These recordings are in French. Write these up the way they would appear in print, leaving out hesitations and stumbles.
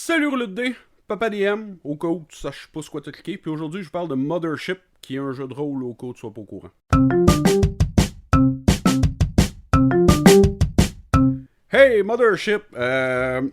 Salut Roulette D, Papa DM, au cas où tu saches pas sur quoi t'as cliqué, puis aujourd'hui je vous parle de Mothership, qui est un jeu de rôle au cas où tu sois pas au courant. Hey Mothership!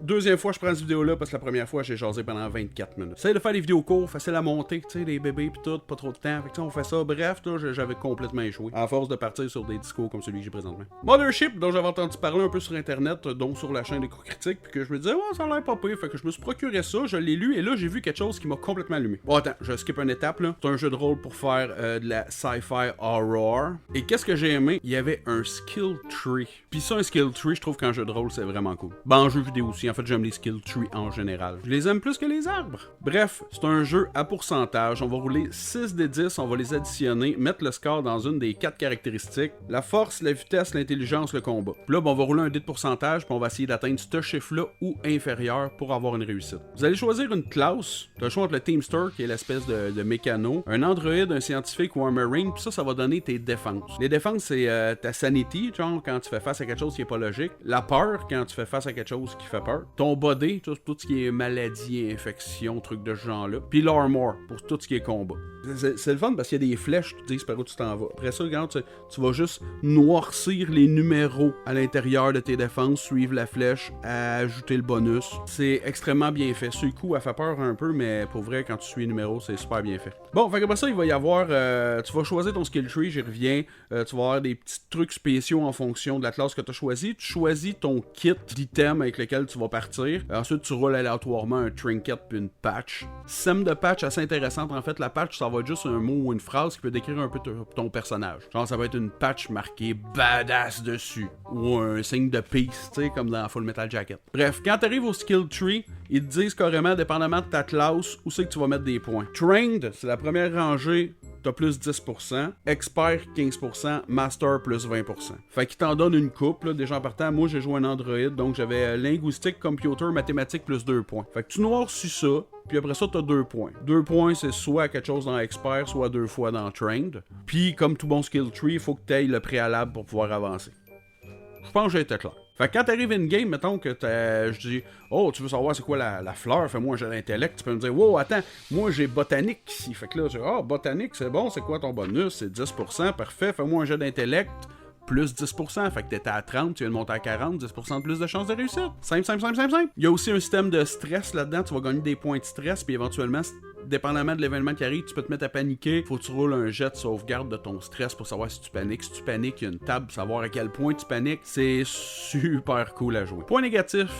Deuxième fois je prends cette vidéo-là parce que la première fois j'ai jasé pendant 24 minutes. J'essaie de faire des vidéos courtes, facile à monter, tu sais, les bébés pis tout, pas trop de temps. Fait que on fait ça. Bref, là, j'avais complètement échoué. À force de partir sur des discours comme celui que j'ai présentement. Mothership, dont j'avais entendu parler un peu sur internet, donc sur la chaîne d'Éco Critique, puis que je me disais, ouais, ça a l'air pas pire. Fait que je me suis procuré ça, je l'ai lu, et là j'ai vu quelque chose qui m'a complètement allumé. Bon, attends, je skip une étape là. C'est un jeu de rôle pour faire de la sci-fi horror. Et qu'est-ce que j'ai aimé? Il y avait un skill tree. Puis ça, un skill tree, je trouve qu'en jeu de rôle, c'est vraiment cool. Ben, en jeu vidéo aussi, en fait, j'aime les skill trees en général. Je les aime plus que les arbres. Bref, c'est un jeu à pourcentage. On va rouler 6 des 10, on va les additionner, mettre le score dans une des 4 caractéristiques. La force, la vitesse, l'intelligence, le combat. Puis là, ben, on va rouler un dé de pourcentage, puis on va essayer d'atteindre ce chiffre-là ou inférieur pour avoir une réussite. Vous allez choisir une classe. Tu as le choix entre le Teamster, qui est l'espèce de mécano, un androïde, un scientifique ou un marine, puis ça va donner tes défenses. Les défenses, c'est ta sanity, genre quand tu fais face à quelque chose qui est pas logique. La peur, quand tu fais face à quelque chose qui fait peur. Ton body, tout ce qui est maladie, infection, trucs de ce genre-là. Puis l'armor, pour tout ce qui est combat. C'est le fun parce qu'il y a des flèches qui te disent par où tu t'en vas. Après ça, regarde, tu vas juste noircir les numéros à l'intérieur de tes défenses, suivre la flèche, ajouter le bonus. C'est extrêmement bien fait. Sur le coup, elle fait peur un peu, mais pour vrai, quand tu suis les numéros, c'est super bien fait. Bon, fait qu'après ça, il va y avoir... tu vas choisir ton skill tree, j'y reviens. Tu vas avoir des petits trucs spéciaux en fonction de la classe que tu as choisi. Tu choisis ton kit d'items avec lequel tu vas partir. Ensuite, tu roules aléatoirement un trinket puis une patch. Système de patch assez intéressante. En fait, la patch, ça va être juste un mot ou une phrase qui peut décrire un peu ton personnage. Genre, ça va être une patch marquée badass dessus. Ou un signe de peace, tu sais, comme dans Full Metal Jacket. Bref, quand tu arrives au skill tree, ils te disent carrément, dépendamment de ta classe, où c'est que tu vas mettre des points. Trained, c'est la première rangée. T'as plus 10%, Expert 15%, Master plus 20%. Fait qu'il t'en donne une coupe, là, déjà en partant. Moi, j'ai joué un Android, donc j'avais linguistique, computer, mathématiques plus 2 points. Fait que tu noircis ça, puis après ça, t'as 2 points. 2 points, c'est soit quelque chose dans Expert, soit 2 fois dans Trained. Puis, comme tout bon skill tree, il faut que t'ailles le préalable pour pouvoir avancer. Je pense que j'ai été clair. Fait que quand t'arrives in-game, mettons que je dis « Oh, tu veux savoir c'est quoi la fleur? Fais-moi un jeu d'intellect. » Tu peux me dire « Wow, attends, moi j'ai botanique ici. » Fait que là, je dis « Oh, botanique, c'est bon, c'est quoi ton bonus? C'est 10%, parfait, fais-moi un jeu d'intellect. » Plus 10%, fait que t'étais à 30, tu viens de monter à 40, 10% de plus de chances de réussite. Simple, simple, simple, simple, simple. Il y a aussi un système de stress là-dedans, tu vas gagner des points de stress, puis éventuellement, dépendamment de l'événement qui arrive, tu peux te mettre à paniquer. Faut que tu roules un jet de sauvegarde de ton stress pour savoir si tu paniques. Si tu paniques, il y a une table pour savoir à quel point tu paniques. C'est super cool à jouer. Point négatif,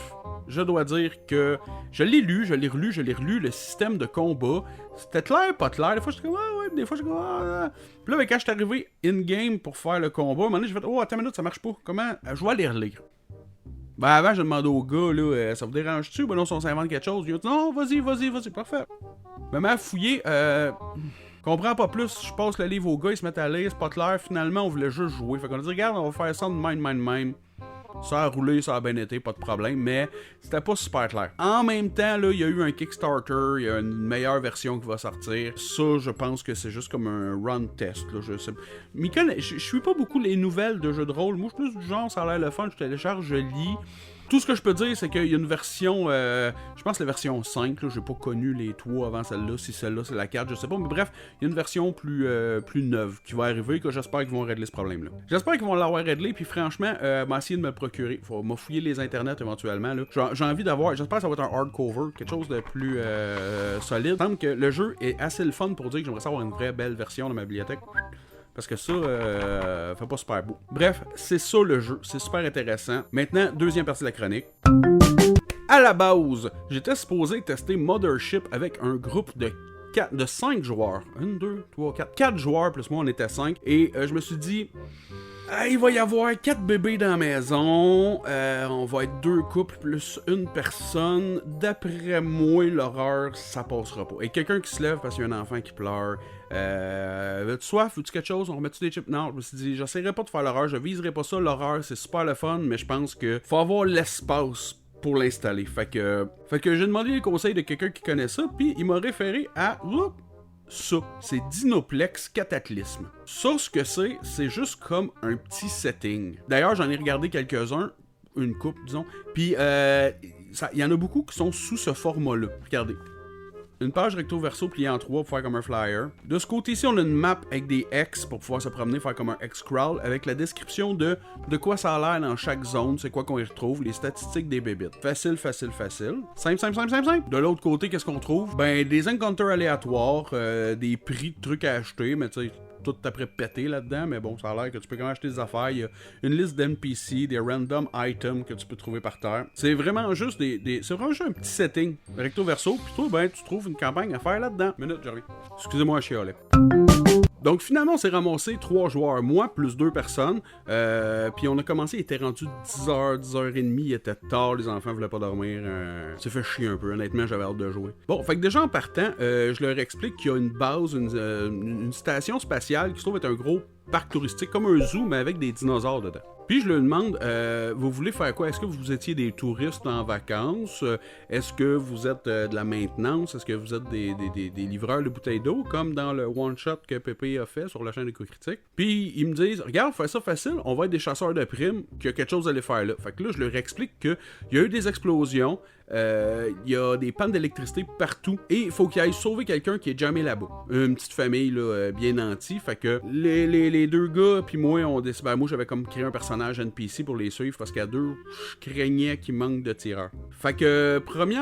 je dois dire que je l'ai lu, je l'ai relu, le système de combat. C'était clair, pas clair. Des fois, j'étais comme, ouais, des fois, j'étais comme, Puis là, quand je suis arrivé in-game pour faire le combat, à un moment donné, j'ai fait, oh, attends une minute, ça marche pas. Comment? Je vais aller relire. Ben, avant, je demandais au gars, là, ça vous dérange-tu? Ben non, si on s'invente quelque chose, il a dit, non, vas-y, parfait. Ben, m'a fouillé, comprends pas plus, je passe le livre au gars, ils se mettent à lire, c'est pas clair, finalement, on voulait juste jouer. Fait qu'on a dit, regarde, on va faire ça de même. Ça a roulé, ça a bien été, pas de problème, mais c'était pas super clair. En même temps, là, il y a eu un Kickstarter, il y a une meilleure version qui va sortir. Ça, je pense que c'est juste comme un run test, là, je sais. Michael, je suis pas beaucoup les nouvelles de jeux de rôle. Moi, je suis plus du genre, ça a l'air le fun, je télécharge, je lis. Tout ce que je peux dire, c'est qu'il y a une version, je pense la version 5, là, j'ai pas connu les 3 avant celle-là, si celle-là c'est la 4, je sais pas, mais bref, il y a une version plus neuve qui va arriver, que j'espère qu'ils vont régler ce problème-là. J'espère qu'ils vont l'avoir réglé, puis franchement, m'a essayé de me le procurer, faut m'a fouiller les internets éventuellement, là. J'ai envie d'avoir, j'espère que ça va être un hardcover, quelque chose de plus solide. Il semble que le jeu est assez le fun pour dire que j'aimerais savoir une vraie belle version de ma bibliothèque. Parce que ça, fait pas super beau. Bref, c'est ça le jeu. C'est super intéressant. Maintenant, deuxième partie de la chronique. À la base, j'étais supposé tester Mothership avec un groupe de 5 joueurs. 1, 2, 3, 4. 4 joueurs, plus moi, on était 5. Et je me suis dit... il va y avoir 4 bébés dans la maison, on va être 2 couples plus une personne. D'après moi, l'horreur, ça passera pas. Et quelqu'un qui se lève parce qu'il y a un enfant qui pleure. Veux-tu soif? Veux-tu quelque chose? On remet-tu des chips? Non, je me suis dit, j'essaierai pas de faire l'horreur, je viserai pas ça. L'horreur, c'est super le fun, mais je pense que faut avoir l'espace pour l'installer. Fait que j'ai demandé les conseils de quelqu'un qui connaît ça, puis il m'a référé à... Ça, c'est Dinoplex Cataclysme. Ça, ce que c'est juste comme un petit setting. D'ailleurs, j'en ai regardé quelques-uns. une coupe, disons. Puis, il y en a beaucoup qui sont sous ce format-là. Regardez. Une page recto-verso pliée en 3 pour faire comme un flyer. De ce côté-ci, on a une map avec des X pour pouvoir se promener, faire comme un X-crawl, avec la description de quoi ça a l'air dans chaque zone, c'est quoi qu'on y retrouve, les statistiques des bébites. Facile, facile, facile. Simple, simple, simple, simple, simple. De l'autre côté, qu'est-ce qu'on trouve? Ben, des encounters aléatoires, des prix de trucs à acheter, mais tu sais, tout après pété là-dedans, mais bon, ça a l'air que tu peux quand même acheter des affaires. Il y a une liste d'NPC, des random items que tu peux trouver par terre. C'est vraiment juste c'est vraiment juste un petit setting recto verso, puis toi, ben, tu trouves une campagne à faire là-dedans. Minute, j'arrive. Excusez-moi, chialet. Donc finalement, on s'est ramassé 3 joueurs, moi plus 2 personnes. Puis on a commencé, il était rendu 10h, 10h30, il était tard, les enfants voulaient pas dormir. Ça fait chier un peu, honnêtement, j'avais hâte de jouer. Bon, fait que déjà en partant, je leur explique qu'il y a une base, une station spatiale qui se trouve être un gros parc touristique, comme un zoo, mais avec des dinosaures dedans. Puis je leur demande, vous voulez faire quoi? Est-ce que vous étiez des touristes en vacances? Est-ce que vous êtes de la maintenance? Est-ce que vous êtes des livreurs de bouteilles d'eau, comme dans le one-shot que Pépé a fait sur la chaîne Éco-Critique? Puis ils me disent, regarde, fais ça facile, on va être des chasseurs de primes, qu'il y a quelque chose à aller faire là. Fait que là, je leur explique qu'il y a eu des explosions, il y a des pannes d'électricité partout, et il faut qu'ils aillent sauver quelqu'un qui est jamais là-bas. Une petite famille là, bien nantie, fait que les 2 gars, puis moi, on décide, ben, moi j'avais comme créé un personnage NPC pour les suivre parce qu'à 2, je craignais qu'il manque de tireurs. Fait que premier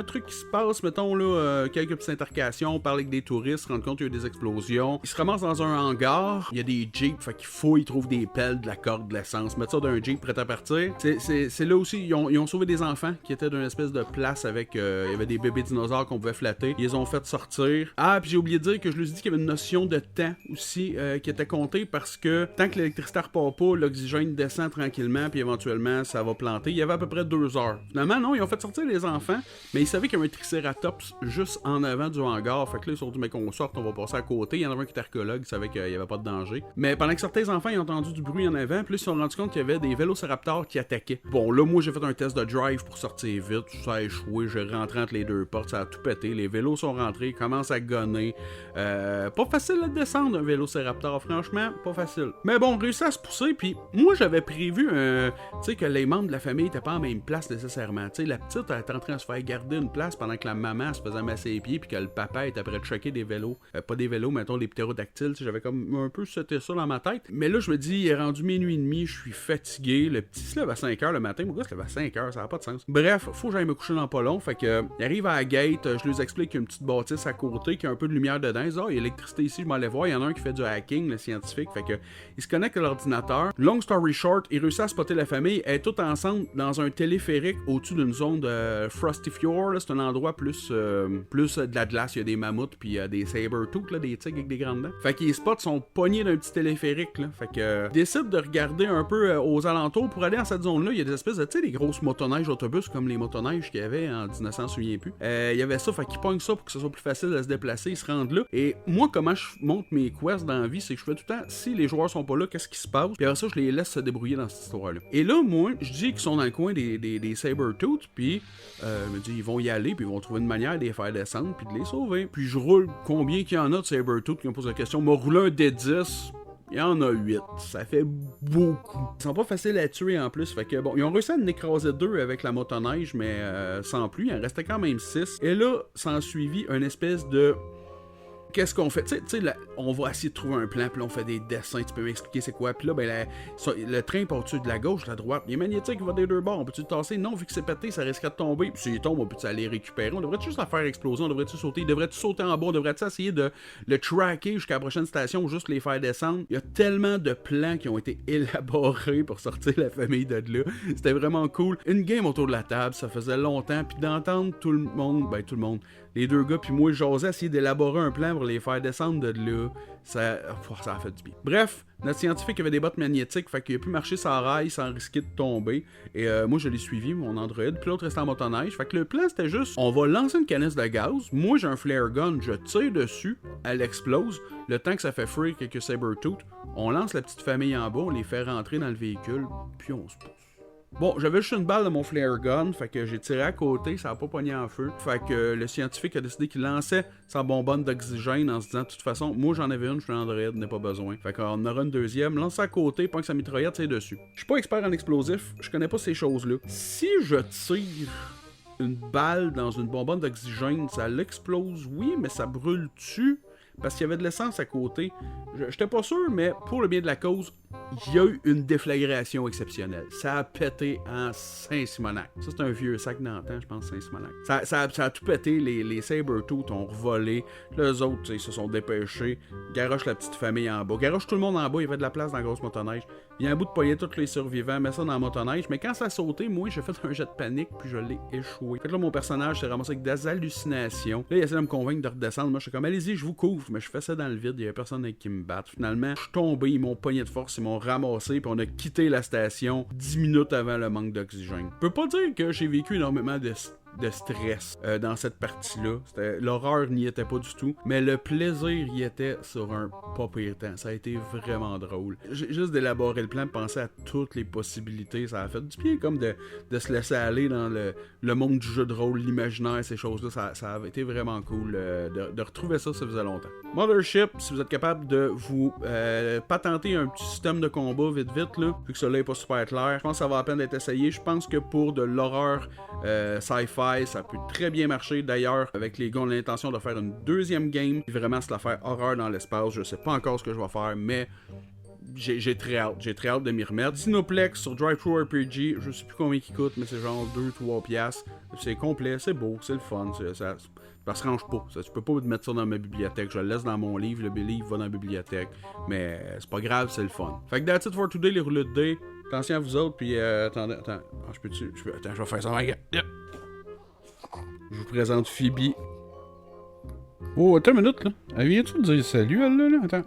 truc qui se passe, mettons là, quelques petites intercations, on parle avec des touristes, se rendre compte qu'il y a eu des explosions. Ils se ramassent dans un hangar, il y a des jeeps, fait qu'il faut, ils trouvent des pelles, de la corde, de l'essence, mettre ça dans un jeep prêt à partir. C'est là aussi, ils ont sauvé des enfants qui étaient d'une espèce de place avec, il y avait des bébés dinosaures qu'on pouvait flatter. Ils les ont fait sortir. Ah, puis j'ai oublié de dire que je leur ai dit qu'il y avait une notion de temps aussi qui était comptée parce que tant que l'électricité repart pas, l'oxygène descend tranquillement, puis éventuellement, ça va planter. Il y avait à peu près 2 heures. Finalement, non, ils ont fait sortir les enfants, mais ils savaient qu'il y avait un tricératops juste en avant du hangar. Fait que là, ils sont dit, mais qu'on sorte, on va passer à côté. Il y en avait un qui était archéologue, il savait qu'il n'y avait pas de danger. Mais pendant que certains enfants, ils ont entendu du bruit en avant, puis là, ils se sont rendus compte qu'il y avait des vélociraptors qui attaquaient. Bon, là, moi, j'ai fait un test de drive pour sortir vite. Ça a échoué, je rentre entre les 2 portes, ça a tout pété. Les vélos sont rentrés, commencent à gonner. Pas facile à descendre, un vélociraptor, franchement, pas facile. Mais bon, on réussit à se pousser, puis moi, j'avais prévu que les membres de la famille n'étaient pas en même place nécessairement. T'sais, la petite, elle était en train de se faire garder une place pendant que la maman se faisait masser les pieds puis que le papa était prêt de choquer des vélos. Pas des vélos, mettons des ptérodactyles. J'avais comme un peu seté ça dans ma tête. Mais là, je me dis, il est rendu minuit et demi, je suis fatigué. Le petit se lève à 5h le matin. Mon gars se lève à 5h, ça n'a pas de sens. Bref, faut que j'aille me coucher dans pas long. Fait que, il arrive à la gate, je lui explique qu'il y a une petite bâtisse à côté, qui a un peu de lumière dedans. Ils disent, il y a l'électricité ici, je m'allais voir. Il y en a un qui fait du hacking, le scientifique. Fait que, il se connecte à l'ordinateur. Long story short, il réussit à spotter la famille, elle est toute ensemble dans un téléphérique au-dessus d'une zone de Frosty Fjord. C'est un endroit plus de la glace, il y a des mammouths puis des saber-tooth, là, des tigres avec des grandes dents. Fait qu'ils spots sont pognés d'un petit téléphérique. Là. Fait que décide de regarder un peu aux alentours pour aller dans cette zone-là. Il y a des espèces de, tu sais, des grosses motoneiges autobus comme les motoneiges qu'il y avait en 1900, je me souviens plus. Il y avait ça, fait qu'ils pognent ça pour que ce soit plus facile de se déplacer, ils se rendent là. Et moi, comment je monte mes quests dans la vie, c'est que je fais tout le temps, si les joueurs sont pas là, qu'est-ce qui se passe? Puis après ça, je les laisse se débrouiller dans cette histoire-là. Et là, moi, je dis qu'ils sont dans le coin des saber-tooth, puis me dit ils vont y aller, puis ils vont trouver une manière de les faire descendre, puis de les sauver. Puis je roule combien qu'il y en a de saber-tooth qui me posent la question. M'a roulé un D10. Il y en a 8. Ça fait beaucoup. Ils sont pas faciles à tuer en plus. Fait que bon, ils ont réussi à en écraser 2 avec la motoneige, mais sans plus. Il en restait quand même 6. Et là, s'en suivit une espèce de... Qu'est-ce qu'on fait? Tu sais, on va essayer de trouver un plan, puis là, on fait des dessins, tu peux m'expliquer c'est quoi? Puis là, ben, le train part dessus de la gauche, de la droite. Il est magnétique, il va des 2 bords. On peut-tu le tasser? Non, vu que c'est pété, ça risquerait de tomber. Puis s'il tombe, on peut-tu aller récupérer? On devrait-tu juste la faire exploser? On devrait-tu sauter? Il devrait-tu sauter en bas? On devrait-tu essayer de le tracker jusqu'à la prochaine station ou juste les faire descendre? Il y a tellement de plans qui ont été élaborés pour sortir la famille de là. C'était vraiment cool. Une game autour de la table, ça faisait longtemps. Puis d'entendre tout le monde, les 2 gars, puis moi, j'osais essayer d'élaborer un plan pour les faire descendre de là. Ça a fait du bien. Bref, notre scientifique avait des bottes magnétiques, fait qu'il a pu marcher sans rail sans risquer de tomber. Et moi, je l'ai suivi, mon Android, puis l'autre restait en motoneige. Fait que le plan, c'était juste, on va lancer une canisse de gaz. Moi, j'ai un flare gun, je tire dessus, elle explose. Le temps que ça fait free quelques saber-tooth, on lance la petite famille en bas, on les fait rentrer dans le véhicule, puis on se pousse. Bon, j'avais juste une balle de mon flare gun, fait que j'ai tiré à côté, ça a pas pogné en feu. Fait que le scientifique a décidé qu'il lançait sa bonbonne d'oxygène en se disant, de toute façon, moi j'en avais une, je suis un androïde, n'ai pas besoin. Fait qu'on aura une deuxième, lance à côté, pas que sa mitraillette, c'est dessus. Je suis pas expert en explosifs, je connais pas ces choses-là. Si je tire une balle dans une bonbonne d'oxygène, ça l'explose, oui, mais ça brûle-tu? Parce qu'il y avait de l'essence à côté. J'étais pas sûr, mais pour le bien de la cause, il y a eu une déflagration exceptionnelle. Ça a pété en Saint-Simonac. Ça, c'est un vieux sac d'antan, je pense, Saint-Simonac. Ça a tout pété, les Sabertooth ont revolé. Les autres, ils se sont dépêchés. Garoche la petite famille en bas. Garoche tout le monde en bas, il y avait de la place dans la grosse motoneige. Il y a un bout de poignet tous les survivants, met ça dans la motoneige. Mais quand ça a sauté, moi, j'ai fait un jet de panique, puis je l'ai échoué. Fait que là, mon personnage s'est ramassé avec des hallucinations. Là, il essaie de me convaincre de redescendre. Moi, je suis comme, allez-y, je vous couvre. Mais je fais ça dans le vide, il y avait personne avec qui me battre. Finalement, je suis tombé, ils m'ont pogné de force, ils m'ont ramassé, puis on a quitté la station 10 minutes avant le manque d'oxygène. Je peux pas dire que j'ai vécu énormément de stress dans cette partie-là. L'horreur n'y était pas du tout, mais le plaisir y était sur un pas pire temps. Ça a été vraiment drôle. J'ai juste d'élaborer le plan, de penser à toutes les possibilités. Ça a fait du bien comme de se laisser aller dans le monde du jeu de rôle, l'imaginaire, ces choses-là. Ça avait été vraiment cool de retrouver ça faisait longtemps. Mothership, si vous êtes capable de vous patenter un petit système de combat vite, là, vu que cela n'est pas super clair, je pense que ça va à peine d'être essayé. Je pense que pour de l'horreur sci-fi, ça peut très bien marcher. D'ailleurs, avec les gars, on a l'intention de faire une deuxième game, puis vraiment se la faire horreur dans l'espace. Je sais pas encore ce que je vais faire, mais j'ai très hâte. J'ai très hâte de m'y remettre. Cineplex sur DriveThru RPG, je sais plus combien il coûte, mais c'est genre 2-3 piastres. C'est complet, c'est beau, c'est le fun. Ça se range pas. Tu peux pas mettre ça dans ma bibliothèque. Je le laisse dans mon livre, le livre va dans la bibliothèque. Mais c'est pas grave, c'est le fun. Fait que that's it for today, les roulettes de dés. Attention à vous autres, puis attends. Attends, je vais faire ça. Je vous présente Phoebe. Oh, attends une minute, là. Elle vient-tu de dire salut, elle, là? Attends.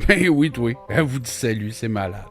Ben oui, toi. Elle vous dit salut, c'est malade.